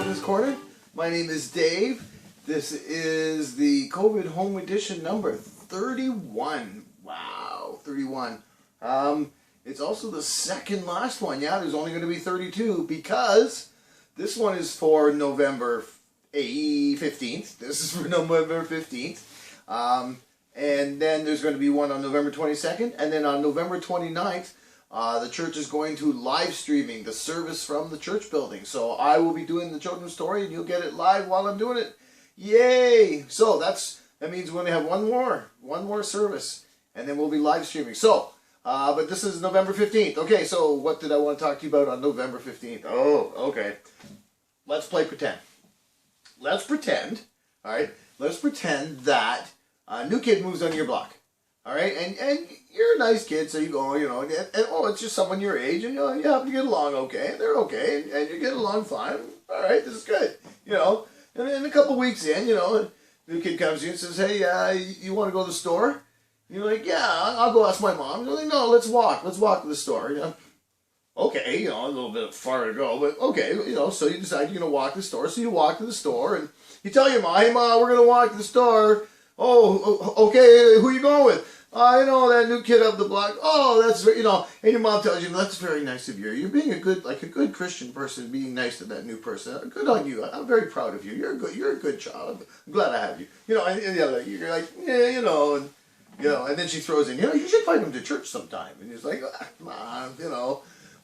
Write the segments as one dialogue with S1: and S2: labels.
S1: Children's Corner. My name is Dave. This is the COVID home edition number 31. Wow, 31. It's also the second last one. Yeah, there's only going to be 32 because this one is for November 15th. This is for November 15th. And then there's going to be one on November 22nd. And then on November 29th, the church is going to live streaming the service from the church building. So I will be doing the children's story and you'll get it live while I'm doing it. Yay! So that means we're going to have one more service and then we'll be live streaming. So, but this is November 15th. Okay, so what did I want to talk to you about on November 15th? Oh, okay. Let's play pretend. Let's pretend, all right? Let's pretend that a new kid moves on your block. All right, and you're a nice kid, so you go, and it's just someone your age, and you happen to get along okay, and they're okay, and you get along fine. All right, this is good, And then a couple weeks in, a new kid comes to you and says, hey, you want to go to the store? And you're like, yeah, I'll go ask my mom. You're like, no, let's walk to the store. Okay, a little bit far to go, but okay, so you decide you're going to walk to the store, so you walk to the store, and you tell your mom, hey, Mom, we're going to walk to the store. Oh, okay, who are you going with? That new kid up the block. Oh, that's, and your mom tells you, that's very nice of you. You're being a good Christian person, being nice to that new person. Good on you. I'm very proud of you. You're a good child. I'm glad I have you. And the other, you're like, yeah, and then she throws in, you should invite him to church sometime. And he's like, come on,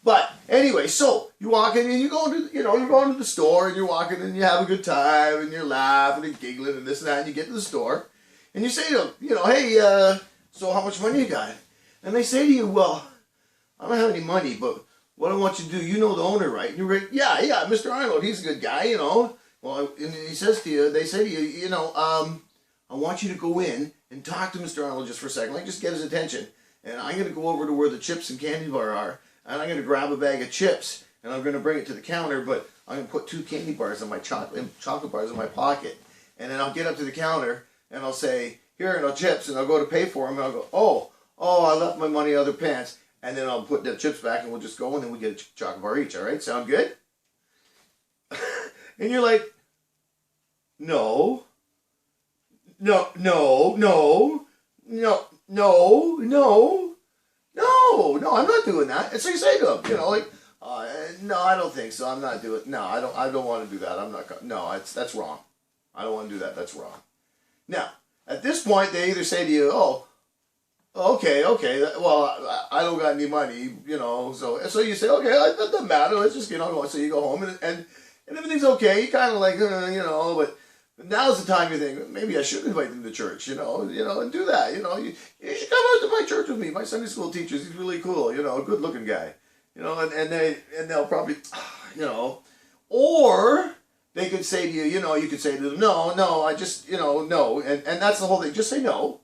S1: But anyway, so you walk in and you're going to the store and you're walking and you have a good time and you're laughing and giggling and this and that, and you get to the store and you say to them, hey, so how much money you got? And they say to you, well, I don't have any money, but what I want you to do, the owner, right? And you're like, yeah, Mr. Arnold, he's a good guy, Well, and they say to you, I want you to go in and talk to Mr. Arnold just for a second, just get his attention. And I'm going to go over to where the chips and candy bar are, and I'm going to grab a bag of chips, and I'm going to bring it to the counter, but I'm going to put 2 candy bars in my chocolate bars in my pocket. And then I'll get up to the counter, and I'll say, here, and I'll chips, and I'll go to pay for them, and I'll go, oh, I left my money in other pants, and then I'll put the chips back, and we'll just go, and then we get a chocolate bar each, all right? Sound good? And you're like, no, I'm not doing that. And so you say to them, no, I don't think so. I'm not doing. No, I don't want to do that. I'm not. No, that's wrong. I don't want to do that. That's wrong. Now, at this point, they either say to you, oh, okay, well, I don't got any money, so you say, okay, that doesn't matter. Let's just, go. So you go home and everything's okay. You kind of like, but now's the time you think, maybe I should invite them to church, and do that. You should come out to my church with me. My Sunday school teacher, he's really cool, a good looking guy, and they'll probably, or they could say to you, you could say to them, no, I just, no, and that's the whole thing. Just say no,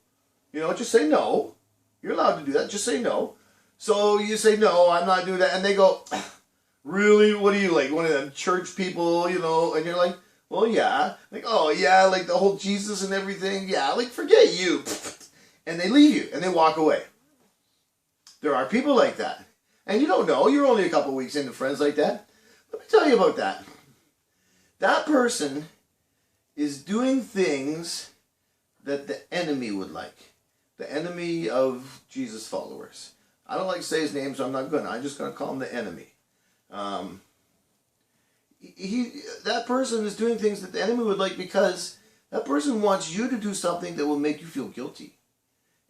S1: just say no. You're allowed to do that. Just say no. So you say, no, I'm not doing that, and they go, really? What are you, like one of them church people, and you're like, well, yeah. Like, oh, yeah, like the whole Jesus and everything. Yeah, like, forget you. And they leave you, and they walk away. There are people like that. And you don't know. You're only a couple weeks into friends like that. Let me tell you about that. That person is doing things that the enemy would like. The enemy of Jesus' followers. I don't like to say his name, so I'm not going to. I'm just going to call him the enemy. That person is doing things that the enemy would like because that person wants you to do something that will make you feel guilty.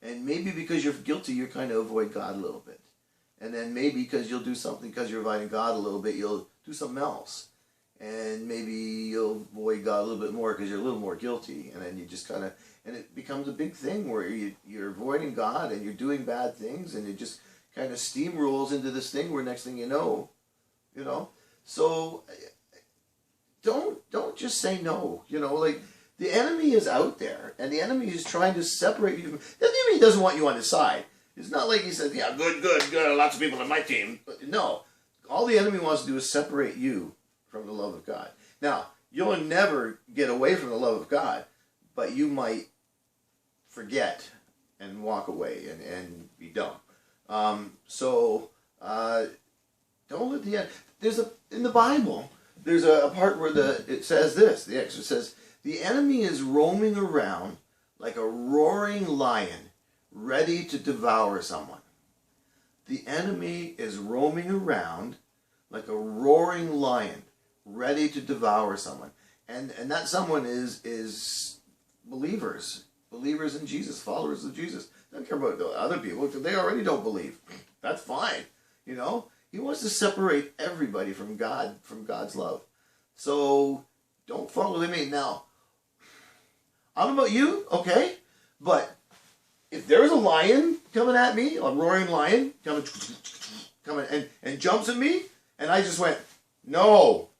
S1: And maybe because you're guilty, you're kind of avoid God a little bit. And then maybe because you'll do something because you're avoiding God a little bit, you'll do something else. And maybe you'll avoid God a little bit more because you're a little more guilty. And then you just kind of, and it becomes a big thing where you're avoiding God and you're doing bad things and it just kind of steamrolls into this thing where next thing you know. So don't just say no. Like the enemy is out there and the enemy is trying to separate you. The enemy doesn't want you on his side. It's not like he says, yeah, good, lots of people on my team. No, all the enemy wants to do is separate you from the love of God. Now, you'll never get away from the love of God, but you might forget and walk away and be dumb. Don't let the end. In the Bible, there's a part where it says this. The extra says, the enemy is roaming around like a roaring lion, ready to devour someone. The enemy is roaming around like a roaring lion, ready to devour someone. And that someone is believers in Jesus, followers of Jesus. Don't care about the other people because they already don't believe. That's fine, you know. He wants to separate everybody from God, from God's love. So don't follow him. Now, I don't know about you, okay, but if there's a lion coming at me, a roaring lion coming and jumps at me, and I just went, no.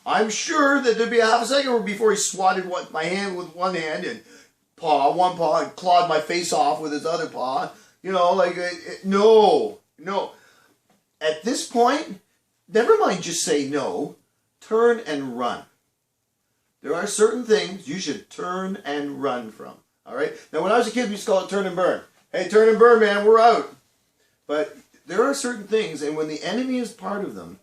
S1: I'm sure that there'd be a half a second before he swatted my hand with one hand and one paw, and clawed my face off with his other paw. You know, like, no. At this point, never mind just say no. Turn and run. There are certain things you should turn and run from. All right? Now, when I was a kid, we used to call it turn and burn. Hey, turn and burn, man, we're out. But there are certain things, and when the enemy is part of them,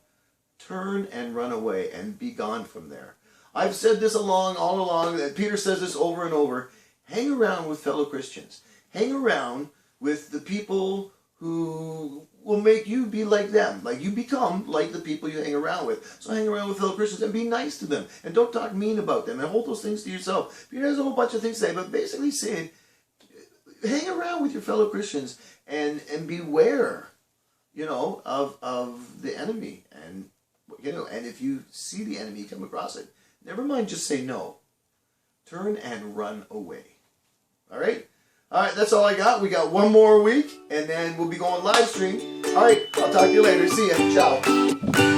S1: turn and run away and be gone from there. I've said this all along, that Peter says this over and over. Hang around with fellow Christians. Hang around with the people who will make you be like them. Like you become like the people you hang around with. So hang around with fellow Christians and be nice to them. And don't talk mean about them. And hold those things to yourself. Peter has a whole bunch of things to say, but basically saying, hang around with your fellow Christians and beware, you know, of the enemy. And, you know, and if you see the enemy come across it, never mind, just say no. Turn and run away. All right? All right, that's all I got. We got one more week, and then we'll be going live stream. All right, I'll talk to you later. See ya. Ciao.